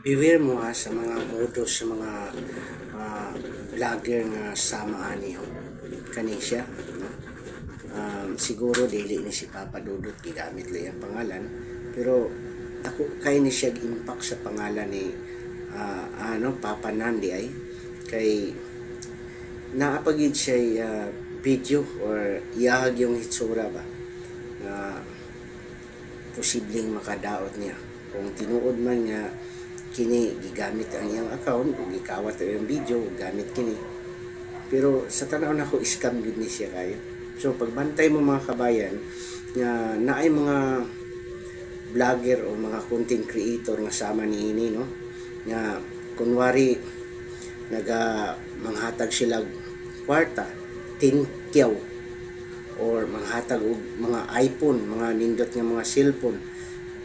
Beware mo ha sa mga modos sa mga vlogger nga sama ani ho. Kani siya, no? Siguro dili ni si Papa Dudut gigamit lang ang pangalan, pero ako kay ni siya impact sa pangalan ni Papa Nandi ay kay naapagid siya video or iyahag yung hitsura ba na posibleng makadaot niya kung tinuod man nga kini gigamit ang iyang account ug gikawat ang iyang video gamit kini, pero sa tanaw nako scam gid ni siya kayo. So pagbantay mo mga kabayan nga naay mga vlogger o mga content creator nga sama niini, no, nga kunwari manghatag sila kwarta, tinkyaw, or manghatag og mga iPhone, mga nindot nga mga cellphone.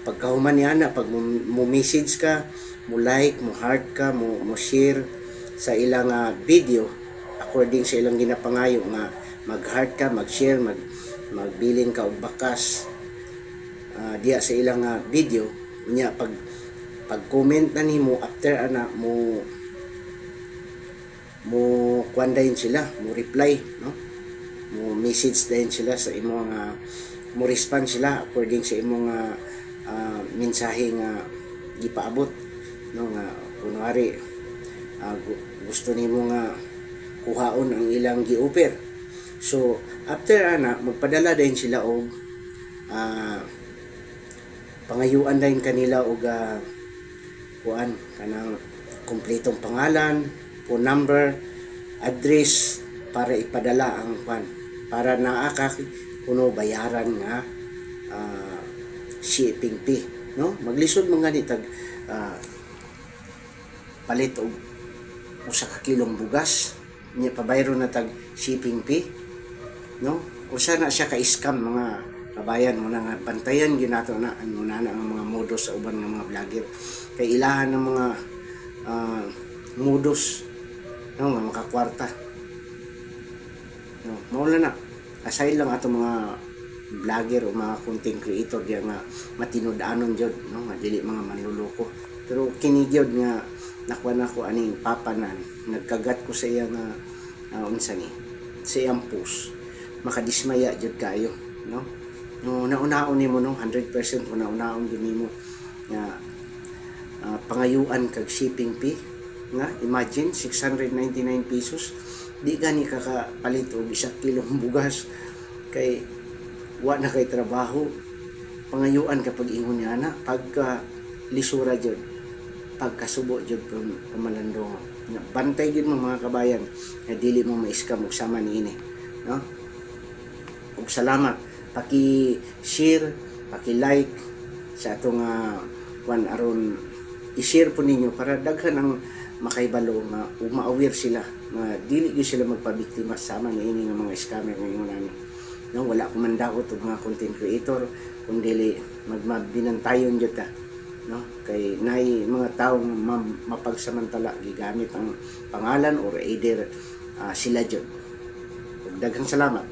Pagkahuman niya na, pag mo message ka, mo like, mo heart ka, mo share sa ilang video, according sa ilang ginapangayo nga mag-heart ka, mag-share, magbilin ka og bakas diya sa ilang video niya. Pag-comment na nimo after mo kwandahin sila, mo reply, no, mo message din sila sa imong mo respond sila according sa imong mensahe nga gipaabot, no, nga kunwari gusto nimo nga kuhaon ang ilang gi-offer. So after magpadala din sila og pangayuan din kanila og kanang kumpletong pangalan, phone number, address para ipadala ang para naaka kuno bayaran nga shipping fee, no. Maglisod man gani tag palit og usa ka kilong bugas niya pabayro na tag shipping fee, no. Usa na siya ka scam mga kabayan mo na nga bantayan ginato na ang mga modus sa uban nga mga vlogger kay ilahan ng mga modus, no, nga makakwarta, no. Mao na aside lang ato mga vlogger o mga content creator diya nga matinud-anon jud, no, nga dili mga manluloko, pero kini gyud nga nakuha nako aning Papa Nan, nagkagat ko sa iya nga unsa ni sa iyang post, makadismaya jud kayo, no. No naunaon nimo, no, 100% naunaon jud nimo nga pangayuan kag shipping fee nga imagine 699 pesos di gani kakapalit og 1 kilong bugas kay wa na kay trabaho, pangayuan kapag ingon niya na pagka lisura jud, pagkasubo jud pamalandong. Bantay jud mo mga kabayan nga dili mo ma-scam og sama niini, no. Ug salamat, paki-share, paki-like sa atong aron i-share po ninyo para daghan ang makaibalo nga ma-aware sila nga dili gyud sila magpabiktima sama niini nga mga scammer ngayon nani, no. Wala ko man daot og mga content creator kung dili magmabinantayon jud ta, no, kay nay mga tawo mapagsamantala gigamit ang pangalan or either sila jud. Daghang salamat.